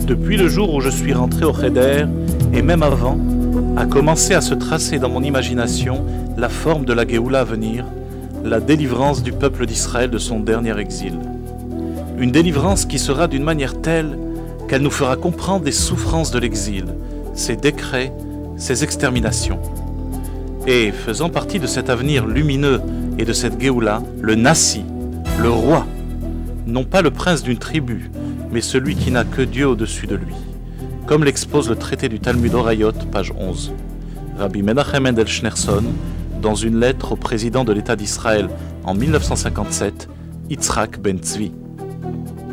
Depuis le jour où je suis rentré au Cheder, et même avant, a commencé à se tracer dans mon imagination la forme de la Géoula à venir, la délivrance du peuple d'Israël de son dernier exil. Une délivrance qui sera d'une manière telle qu'elle nous fera comprendre les souffrances de l'exil, ses décrets, ses exterminations. Et faisant partie de cet avenir lumineux et de cette Géoula, le Nassi, le roi, non pas le prince d'une tribu, mais celui qui n'a que Dieu au-dessus de lui, comme l'expose le traité du Talmud Horayot, page 11. Rabbi Menachem Mendel Schneerson, dans une lettre au président de l'État d'Israël en 1957, Yitzhak Ben Tzvi.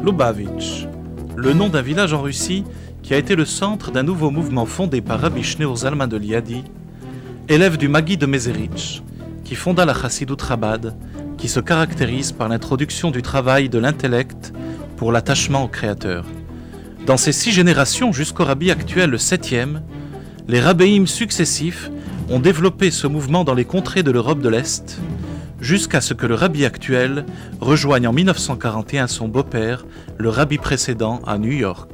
Lubavitch, le nom d'un village en Russie qui a été le centre d'un nouveau mouvement fondé par Rabbi Shneur Zalman de Liadi, élève du Maggid de Mezerich, qui fonda la Chassidut Chabad, qui se caractérise par l'introduction du travail de l'intellect pour l'attachement au Créateur. Dans ces 6 générations jusqu'au rabbi actuel, le 7e, les rabbéim successifs ont développé ce mouvement dans les contrées de l'Europe de l'Est, jusqu'à ce que le rabbi actuel rejoigne en 1941 son beau-père, le rabbi précédent, à New York.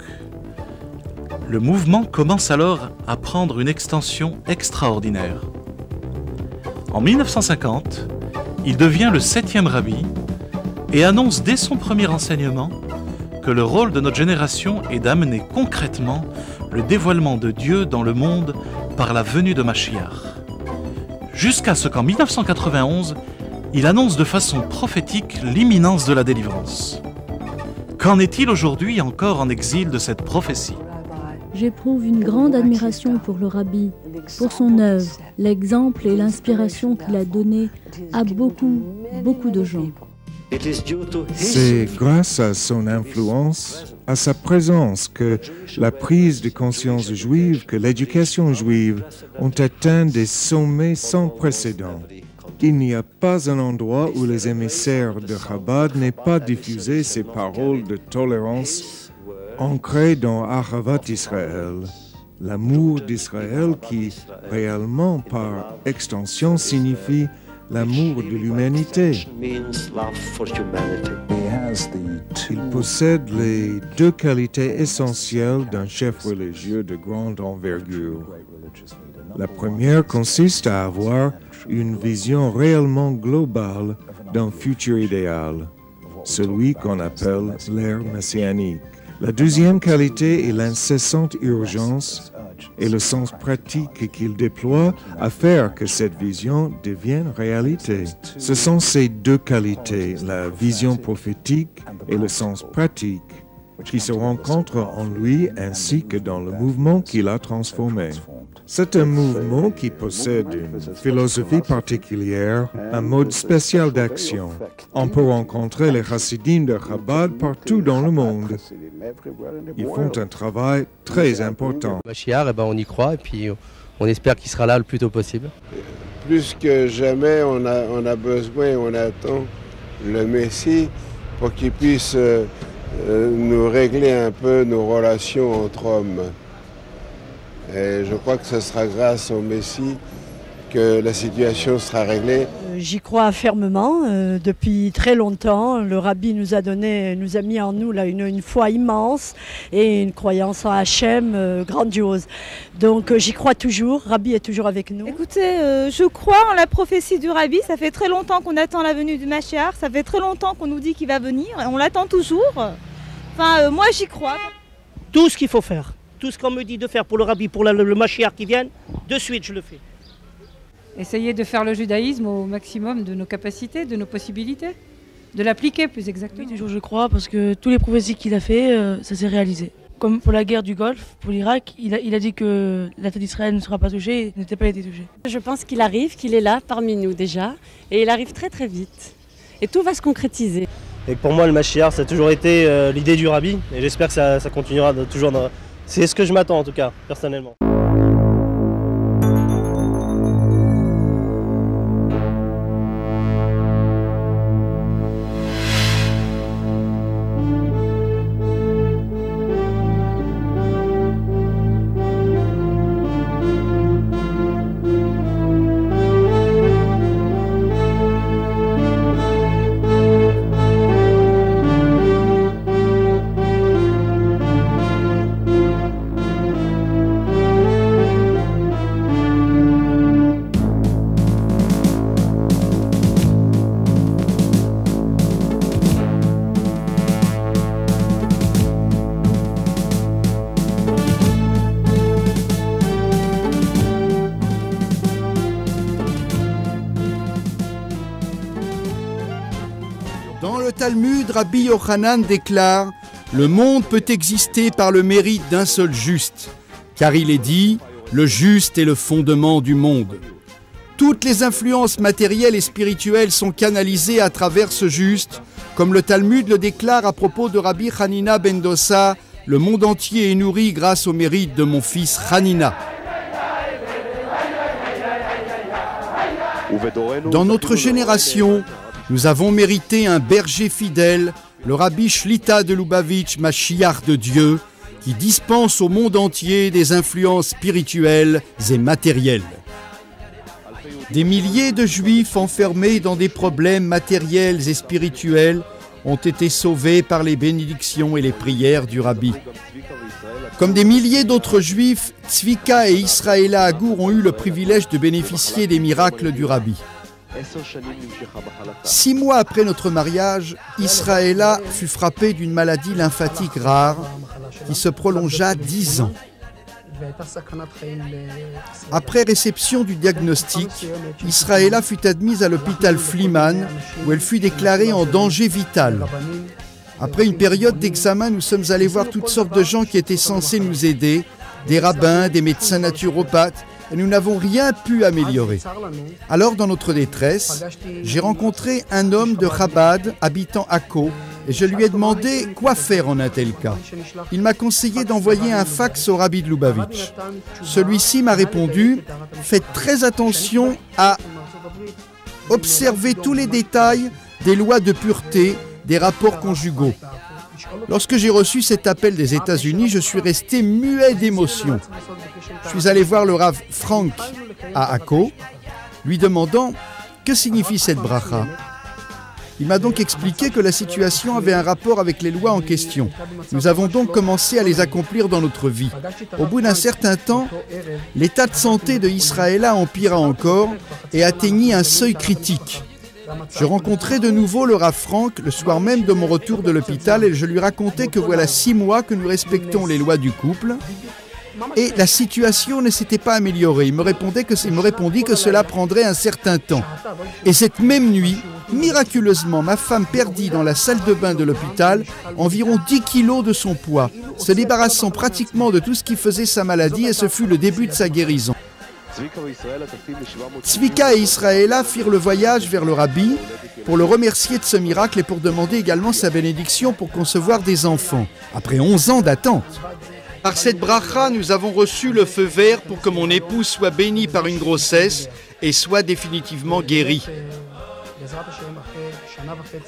Le mouvement commence alors à prendre une extension extraordinaire. En 1950, il devient le 7e rabbi et annonce dès son premier enseignement que le rôle de notre génération est d'amener concrètement le dévoilement de Dieu dans le monde par la venue de Mashiach. Jusqu'à ce qu'en 1991, il annonce de façon prophétique l'imminence de la délivrance. Qu'en est-il aujourd'hui encore en exil de cette prophétie ? J'éprouve une grande admiration pour le rabbi, pour son œuvre, l'exemple et l'inspiration qu'il a donné à beaucoup de gens. C'est grâce à son influence, à sa présence, que la prise de conscience juive, que l'éducation juive ont atteint des sommets sans précédent. Il n'y a pas un endroit où les émissaires de Chabad n'aient pas diffusé ces paroles de tolérance ancrées dans Ahavat Israël, l'amour d'Israël qui, réellement par extension, signifie l'amour de l'humanité. Il possède les 2 qualités essentielles d'un chef religieux de grande envergure. La première consiste à avoir une vision réellement globale d'un futur idéal, celui qu'on appelle l'ère messianique. La deuxième qualité est l'incessante urgence et le sens pratique qu'il déploie à faire que cette vision devienne réalité. Ce sont ces 2 qualités, la vision prophétique et le sens pratique, qui se rencontrent en lui ainsi que dans le mouvement qu'il a transformé. C'est un mouvement qui possède une philosophie particulière, un mode spécial d'action. On peut rencontrer les chassidim de Chabad partout dans le monde. Ils font un travail très important. Mashiach, on y croit et puis on espère qu'il sera là le plus tôt possible. Plus que jamais, on a besoin, on attend le Messie pour qu'il puisse nous régler un peu nos relations entre hommes. Et je crois que ce sera grâce au Messie que la situation sera réglée. J'y crois fermement. Depuis très longtemps, le Rabbi nous a mis en nous là, une foi immense et une croyance en Hachem grandiose. Donc j'y crois toujours. Rabbi est toujours avec nous. Écoutez, je crois en la prophétie du Rabbi. Ça fait très longtemps qu'on attend la venue du Mashiach. Ça fait très longtemps qu'on nous dit qu'il va venir. Et on l'attend toujours. Enfin, moi j'y crois. Tout ce qu'il faut faire. Tout ce qu'on me dit de faire pour le Rabbi, pour le Mashiach qui vient, de suite je le fais. Essayer de faire le judaïsme au maximum de nos capacités, de nos possibilités, de l'appliquer plus exactement. Oui, toujours je crois, parce que tous les prophéties qu'il a fait, ça s'est réalisé. Comme pour la guerre du Golfe, pour l'Irak, il a dit que l'État d'Israël ne sera pas touché, n'était pas été touché. Je pense qu'il arrive, qu'il est là parmi nous déjà, et il arrive très très vite. Et tout va se concrétiser. Et pour moi le Mashiach, ça a toujours été l'idée du Rabbi, et j'espère que ça continuera toujours dans... C'est ce que je m'attends en tout cas, personnellement. Talmud, Rabbi Yochanan déclare « Le monde peut exister par le mérite d'un seul juste, car il est dit « Le juste est le fondement du monde ». Toutes les influences matérielles et spirituelles sont canalisées à travers ce juste, comme le Talmud le déclare à propos de Rabbi Hanina ben Dossa, « Le monde entier est nourri grâce au mérite de mon fils Hanina ». Dans notre génération, nous avons mérité un berger fidèle, le Rabbi Shlita de Lubavitch, Mashiach de Dieu, qui dispense au monde entier des influences spirituelles et matérielles. Des milliers de Juifs enfermés dans des problèmes matériels et spirituels ont été sauvés par les bénédictions et les prières du Rabbi. Comme des milliers d'autres Juifs, Tzvika et Israëla Agour ont eu le privilège de bénéficier des miracles du Rabbi. 6 mois après notre mariage, Israëla fut frappée d'une maladie lymphatique rare qui se prolongea 10 ans. Après réception du diagnostic, Israëla fut admise à l'hôpital Fliman où elle fut déclarée en danger vital. Après une période d'examen, nous sommes allés voir toutes sortes de gens qui étaient censés nous aider, des rabbins, des médecins naturopathes, et nous n'avons rien pu améliorer. Alors, dans notre détresse, j'ai rencontré un homme de Chabad habitant Akko, et je lui ai demandé quoi faire en un tel cas. Il m'a conseillé d'envoyer un fax au Rabbi de Lubavitch. Celui-ci m'a répondu « Faites très attention à observer tous les détails des lois de pureté, des rapports conjugaux. » Lorsque j'ai reçu cet appel des États-Unis, je suis resté muet d'émotion. Je suis allé voir le Rav Frank à Akko, lui demandant « Que signifie cette bracha ?» Il m'a donc expliqué que la situation avait un rapport avec les lois en question. Nous avons donc commencé à les accomplir dans notre vie. Au bout d'un certain temps, l'état de santé de Israëla empira encore et atteignit un seuil critique. Je rencontrai de nouveau le Rav Frank le soir même de mon retour de l'hôpital et je lui racontais que voilà 6 mois que nous respectons les lois du couple et la situation ne s'était pas améliorée. Il me répondit que cela prendrait un certain temps. Et cette même nuit, miraculeusement, ma femme perdit dans la salle de bain de l'hôpital environ 10 kilos de son poids, se débarrassant pratiquement de tout ce qui faisait sa maladie et ce fut le début de sa guérison. Tzvika et Israëla firent le voyage vers le Rabbi pour le remercier de ce miracle et pour demander également sa bénédiction pour concevoir des enfants, après 11 ans d'attente. Par cette bracha, nous avons reçu le feu vert pour que mon épouse soit bénie par une grossesse et soit définitivement guérie.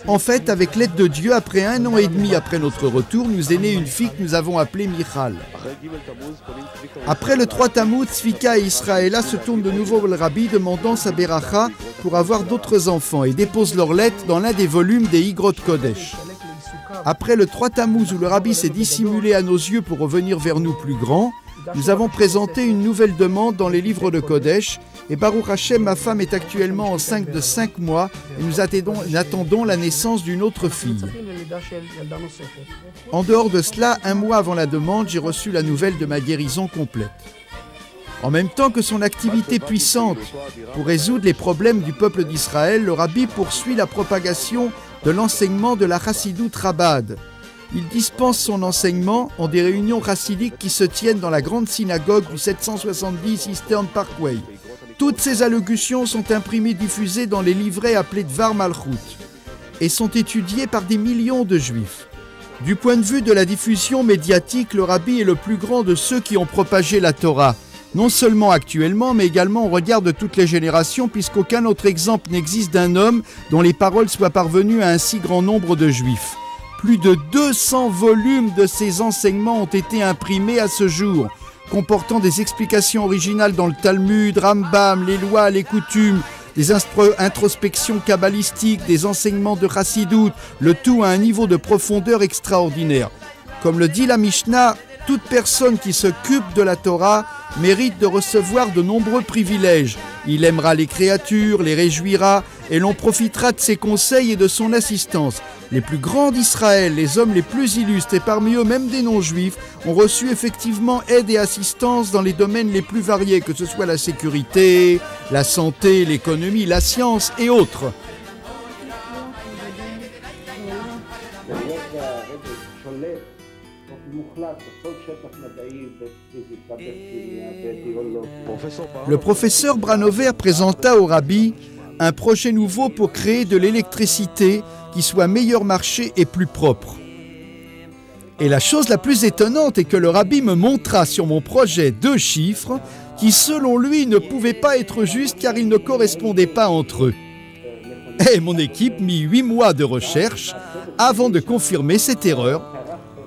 En fait, avec l'aide de Dieu, après 1 an et demi après notre retour, nous est née une fille que nous avons appelée Michal. Après le 3 Tammuz, Tzvika et Israëla se tournent de nouveau vers le Rabbi demandant sa beracha pour avoir d'autres enfants et déposent leur lettre dans l'un des volumes des Igrot Kodesh. Après le 3 Tammuz où le Rabbi s'est dissimulé à nos yeux pour revenir vers nous plus grands, nous avons présenté une nouvelle demande dans les livres de Kodesh et Baruch Hashem, ma femme est actuellement enceinte de 5 mois et nous attendons la naissance d'une autre fille. En dehors de cela, 1 mois avant la demande, j'ai reçu la nouvelle de ma guérison complète. En même temps que son activité puissante pour résoudre les problèmes du peuple d'Israël, le Rabbi poursuit la propagation de l'enseignement de la Chassidut Chabad. Il dispense son enseignement en des réunions chassidiques qui se tiennent dans la grande synagogue du 770 Eastern Parkway. Toutes ces allocutions sont imprimées, diffusées dans les livrets appelés Dvar Malchut et sont étudiées par des millions de Juifs. Du point de vue de la diffusion médiatique, le Rabbi est le plus grand de ceux qui ont propagé la Torah, non seulement actuellement, mais également au regard de toutes les générations, puisqu'aucun autre exemple n'existe d'un homme dont les paroles soient parvenues à un si grand nombre de Juifs. Plus de 200 volumes de ces enseignements ont été imprimés à ce jour, comportant des explications originales dans le Talmud, Rambam, les lois, les coutumes, des introspections kabbalistiques, des enseignements de Chassidut, le tout à un niveau de profondeur extraordinaire. Comme le dit la Mishnah, toute personne qui s'occupe de la Torah mérite de recevoir de nombreux privilèges. Il aimera les créatures, les réjouira, et l'on profitera de ses conseils et de son assistance. Les plus grands d'Israël, les hommes les plus illustres, et parmi eux même des non-juifs, ont reçu effectivement aide et assistance dans les domaines les plus variés, que ce soit la sécurité, la santé, l'économie, la science et autres. Le professeur Branover présenta au rabbi un projet nouveau pour créer de l'électricité qui soit meilleur marché et plus propre. Et la chose la plus étonnante est que le rabbi me montra sur mon projet 2 chiffres qui, selon lui, ne pouvaient pas être justes car ils ne correspondaient pas entre eux. Et mon équipe mit 8 mois de recherche avant de confirmer cette erreur.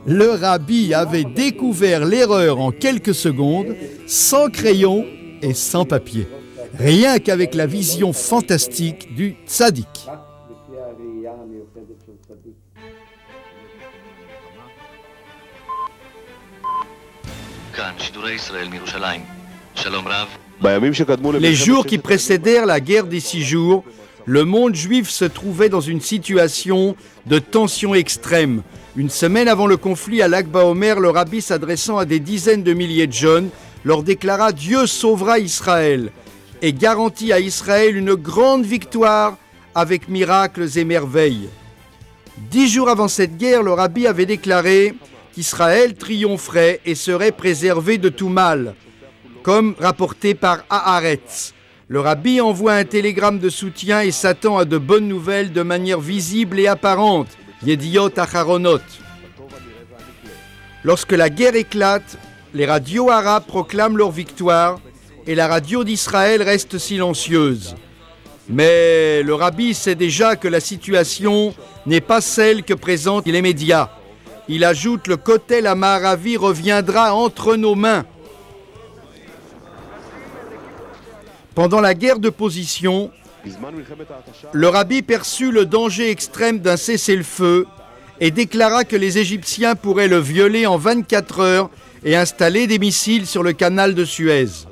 Le rabbi avait découvert l'erreur en quelques secondes, sans crayon et sans papier. Rien qu'avec la vision fantastique du tzaddik. Les jours qui précédèrent la guerre des 6 jours, le monde juif se trouvait dans une situation de tension extrême. Une semaine avant le conflit à Lag Baomer, le rabbi s'adressant à des dizaines de milliers de jeunes, leur déclara « Dieu sauvera Israël » et garantit à Israël une grande victoire avec miracles et merveilles. 10 jours avant cette guerre, le rabbi avait déclaré qu'Israël triompherait et serait préservé de tout mal, comme rapporté par Haaretz. Le rabbi envoie un télégramme de soutien et s'attend à de bonnes nouvelles de manière visible et apparente. Yediot Acharonot. Lorsque la guerre éclate, les radios arabes proclament leur victoire et la radio d'Israël reste silencieuse. Mais le rabbi sait déjà que la situation n'est pas celle que présentent les médias. Il ajoute: le Kotel Amaravi reviendra entre nos mains. Pendant la guerre de position, le rabbi perçut le danger extrême d'un cessez-le-feu et déclara que les Égyptiens pourraient le violer en 24 heures et installer des missiles sur le canal de Suez.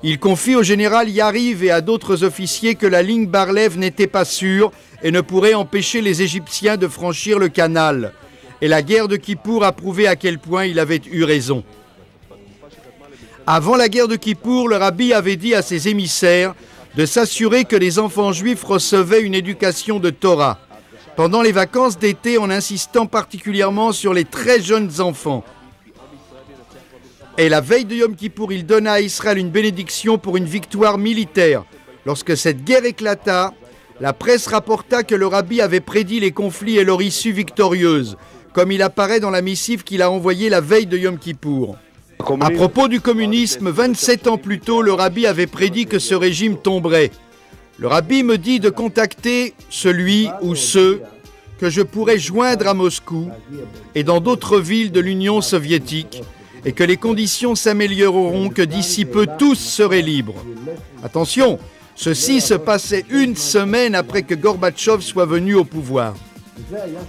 Il confie au général Yariv et à d'autres officiers que la ligne Bar-Lev n'était pas sûre et ne pourrait empêcher les Égyptiens de franchir le canal. Et la guerre de Kippour a prouvé à quel point il avait eu raison. Avant la guerre de Kippour, le rabbi avait dit à ses émissaires de s'assurer que les enfants juifs recevaient une éducation de Torah, pendant les vacances d'été en insistant particulièrement sur les très jeunes enfants. Et la veille de Yom Kippour, il donna à Israël une bénédiction pour une victoire militaire. Lorsque cette guerre éclata, la presse rapporta que le rabbi avait prédit les conflits et leur issue victorieuse, comme il apparaît dans la missive qu'il a envoyée la veille de Yom Kippour. À propos du communisme, 27 ans plus tôt, le rabbi avait prédit que ce régime tomberait. Le rabbi me dit de contacter celui ou ceux que je pourrais joindre à Moscou et dans d'autres villes de l'Union soviétique, et que les conditions s'amélioreront, que d'ici peu tous seraient libres. Attention, ceci se passait une semaine après que Gorbatchev soit venu au pouvoir.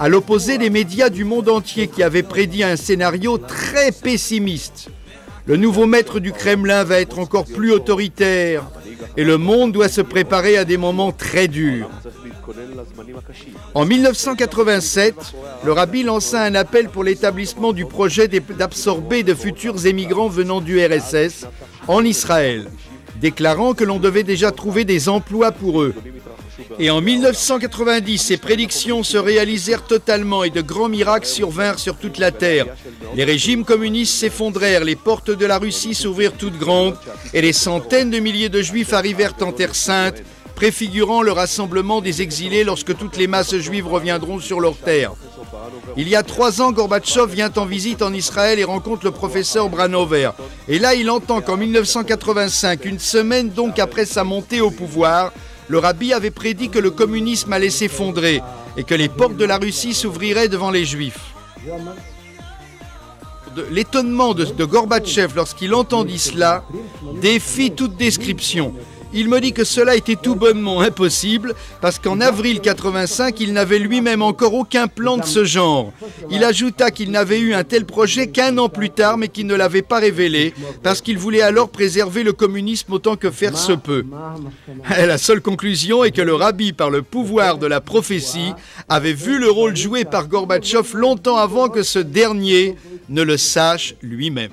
À l'opposé des médias du monde entier qui avaient prédit un scénario très pessimiste, le nouveau maître du Kremlin va être encore plus autoritaire et le monde doit se préparer à des moments très durs. En 1987, le rabbi lança un appel pour l'établissement du projet d'absorber de futurs émigrants venant du RSS en Israël, déclarant que l'on devait déjà trouver des emplois pour eux. Et en 1990, ces prédictions se réalisèrent totalement et de grands miracles survinrent sur toute la terre. Les régimes communistes s'effondrèrent, les portes de la Russie s'ouvrirent toutes grandes et des centaines de milliers de juifs arrivèrent en Terre Sainte, préfigurant le rassemblement des exilés lorsque toutes les masses juives reviendront sur leur terre. Il y a 3 ans, Gorbatchev vient en visite en Israël et rencontre le professeur Branover. Et là, il entend qu'en 1985, une semaine donc après sa montée au pouvoir, le rabbi avait prédit que le communisme allait s'effondrer et que les portes de la Russie s'ouvriraient devant les Juifs. L'étonnement de Gorbatchev lorsqu'il entendit cela défie toute description. Il me dit que cela était tout bonnement impossible parce qu'en avril 85, il n'avait lui-même encore aucun plan de ce genre. Il ajouta qu'il n'avait eu un tel projet qu'1 an plus tard mais qu'il ne l'avait pas révélé parce qu'il voulait alors préserver le communisme autant que faire se peut. La seule conclusion est que le rabbi, par le pouvoir de la prophétie, avait vu le rôle joué par Gorbatchev longtemps avant que ce dernier ne le sache lui-même.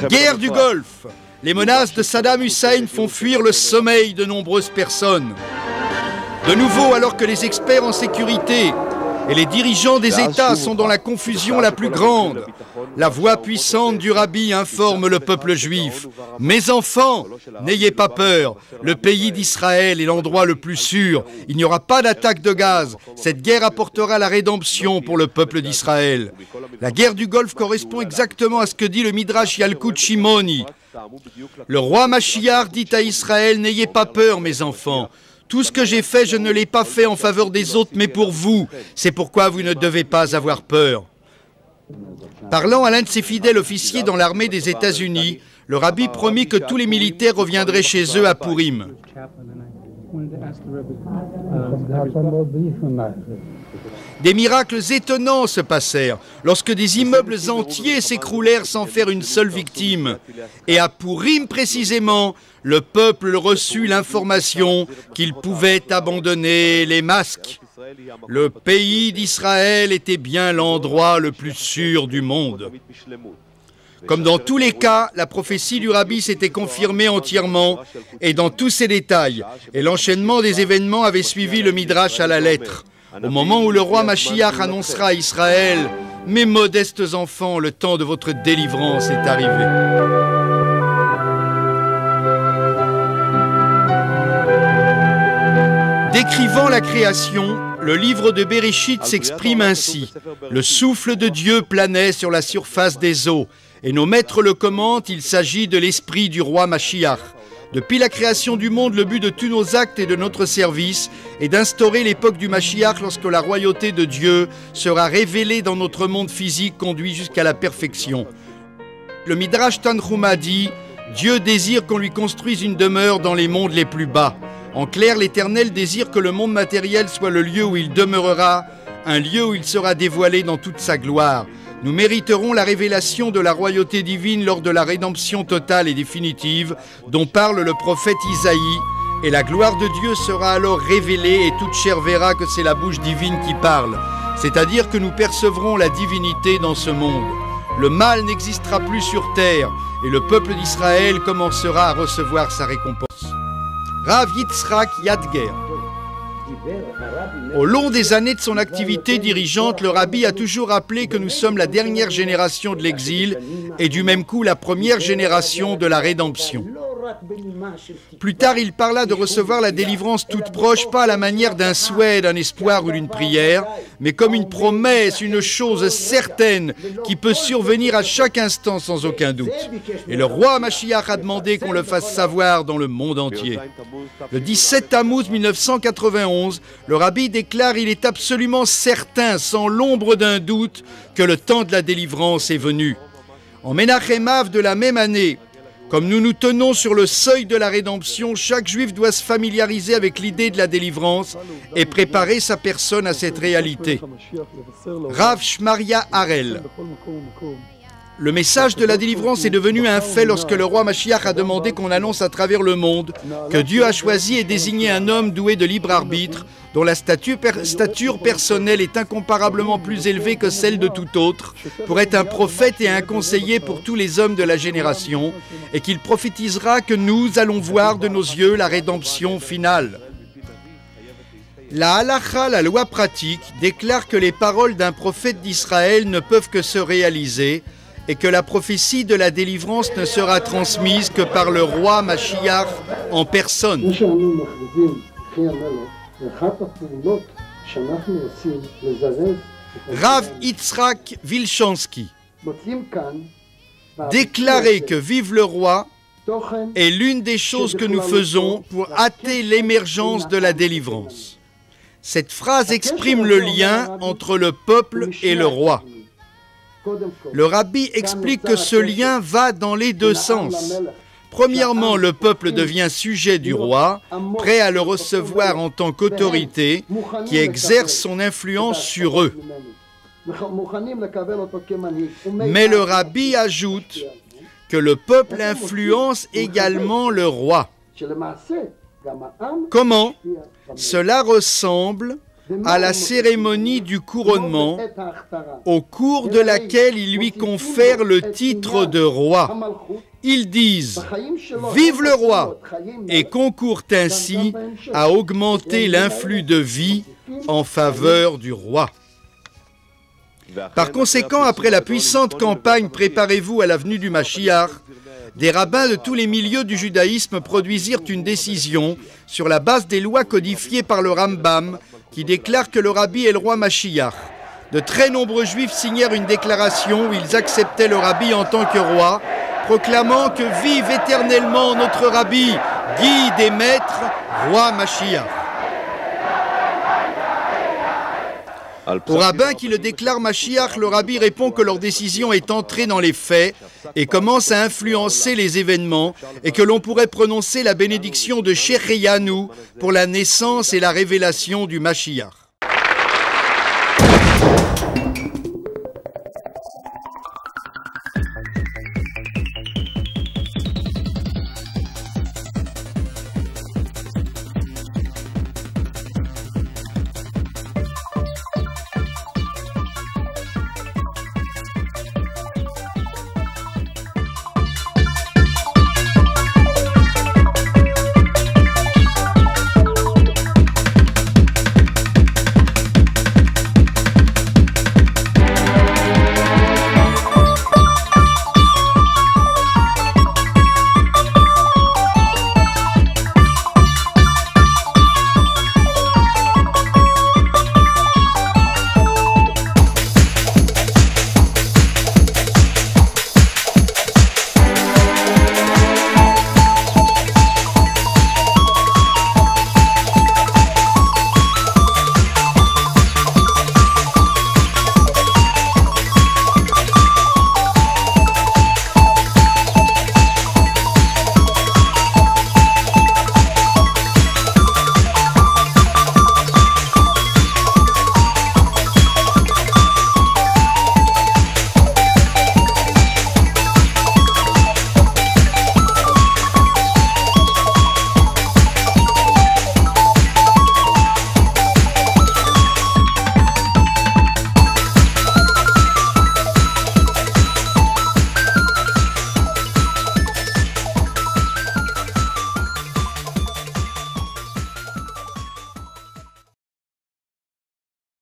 Guerre du Golfe. Les menaces de Saddam Hussein font fuir le sommeil de nombreuses personnes. De nouveau, alors que les experts en sécurité et les dirigeants des États sont dans la confusion la plus grande. La voix puissante du Rabbi informe le peuple juif. « Mes enfants, n'ayez pas peur. Le pays d'Israël est l'endroit le plus sûr. Il n'y aura pas d'attaque de gaz. Cette guerre apportera la rédemption pour le peuple d'Israël. » La guerre du Golfe correspond exactement à ce que dit le Midrash Yalkut Shimoni. Le roi Mashiach dit à Israël, « N'ayez pas peur, mes enfants. Tout ce que j'ai fait, je ne l'ai pas fait en faveur des autres, mais pour vous. C'est pourquoi vous ne devez pas avoir peur. » Parlant à l'un de ses fidèles officiers dans l'armée des États-Unis, le Rabbi promit que tous les militaires reviendraient chez eux à Purim. Des miracles étonnants se passèrent lorsque des immeubles entiers s'écroulèrent sans faire une seule victime. Et à Purim précisément, le peuple reçut l'information qu'il pouvait abandonner les masques. Le pays d'Israël était bien l'endroit le plus sûr du monde. Comme dans tous les cas, la prophétie du Rabbi s'était confirmée entièrement et dans tous ses détails, et l'enchaînement des événements avait suivi le Midrash à la lettre. Au moment où le roi Mashiach annoncera à Israël « Mes modestes enfants, le temps de votre délivrance est arrivé. » Décrivant la création, le livre de Bereshit s'exprime ainsi. Le souffle de Dieu planait sur la surface des eaux, et nos maîtres le commentent, il s'agit de l'esprit du roi Mashiach. Depuis la création du monde, le but de tous nos actes et de notre service est d'instaurer l'époque du Mashiach lorsque la royauté de Dieu sera révélée dans notre monde physique conduit jusqu'à la perfection. Le Midrash Tanchuma dit « Dieu désire qu'on lui construise une demeure dans les mondes les plus bas. En clair, l'Éternel désire que le monde matériel soit le lieu où il demeurera, un lieu où il sera dévoilé dans toute sa gloire. Nous mériterons la révélation de la royauté divine lors de la rédemption totale et définitive dont parle le prophète Isaïe, et la gloire de Dieu sera alors révélée et toute chair verra que c'est la bouche divine qui parle, c'est-à-dire que nous percevrons la divinité dans ce monde. Le mal n'existera plus sur terre et le peuple d'Israël commencera à recevoir sa récompense. Rav Yitzhak Yadger. Au long des années de son activité dirigeante, le Rabbi a toujours rappelé que nous sommes la dernière génération de l'exil et du même coup la première génération de la rédemption. Plus tard, il parla de recevoir la délivrance toute proche, pas à la manière d'un souhait, d'un espoir ou d'une prière, mais comme une promesse, une chose certaine qui peut survenir à chaque instant sans aucun doute. Et le roi Mashiach a demandé qu'on le fasse savoir dans le monde entier. Le 17 Tammuz 1991, le Rabbi déclare « Il est absolument certain, sans l'ombre d'un doute, que le temps de la délivrance est venu. » En Menachem Av de la même année, comme nous nous tenons sur le seuil de la rédemption, chaque juif doit se familiariser avec l'idée de la délivrance et préparer sa personne à cette réalité. Rav Shmaria Harel. Le message de la délivrance est devenu un fait lorsque le roi Mashiach a demandé qu'on annonce à travers le monde que Dieu a choisi et désigné un homme doué de libre arbitre, dont la stature personnelle est incomparablement plus élevée que celle de tout autre, pour être un prophète et un conseiller pour tous les hommes de la génération, et qu'il prophétisera que nous allons voir de nos yeux la rédemption finale. La halakha, la loi pratique, déclare que les paroles d'un prophète d'Israël ne peuvent que se réaliser, et que la prophétie de la délivrance ne sera transmise que par le roi Mashiach en personne. Rav Yitzhak Vilchansky. Déclarer que vive le roi est l'une des choses que nous faisons pour hâter l'émergence de la délivrance. Cette phrase exprime le lien entre le peuple et le roi. Le Rabbi explique que ce lien va dans les deux sens. Premièrement, le peuple devient sujet du roi, prêt à le recevoir en tant qu'autorité qui exerce son influence sur eux. Mais le Rabbi ajoute que le peuple influence également le roi. Comment? Cela ressemble à la cérémonie du couronnement, au cours de laquelle il lui confère le titre de roi. Ils disent « Vive le roi !» et concourent ainsi à augmenter l'influx de vie en faveur du roi. Par conséquent, après la puissante campagne « Préparez-vous à la venue du Mashiach », des rabbins de tous les milieux du judaïsme produisirent une décision sur la base des lois codifiées par le Rambam qui déclare que le rabbi est le roi Mashiach. De très nombreux juifs signèrent une déclaration où ils acceptaient le rabbi en tant que roi, proclamant que vive éternellement notre rabbi, guide et maître, roi Mashiach. Aux rabbins qui le déclarent Mashiach, le rabbi répond que leur décision est entrée dans les faits et commence à influencer les événements et que l'on pourrait prononcer la bénédiction de Shehecheyanu pour la naissance et la révélation du Mashiach.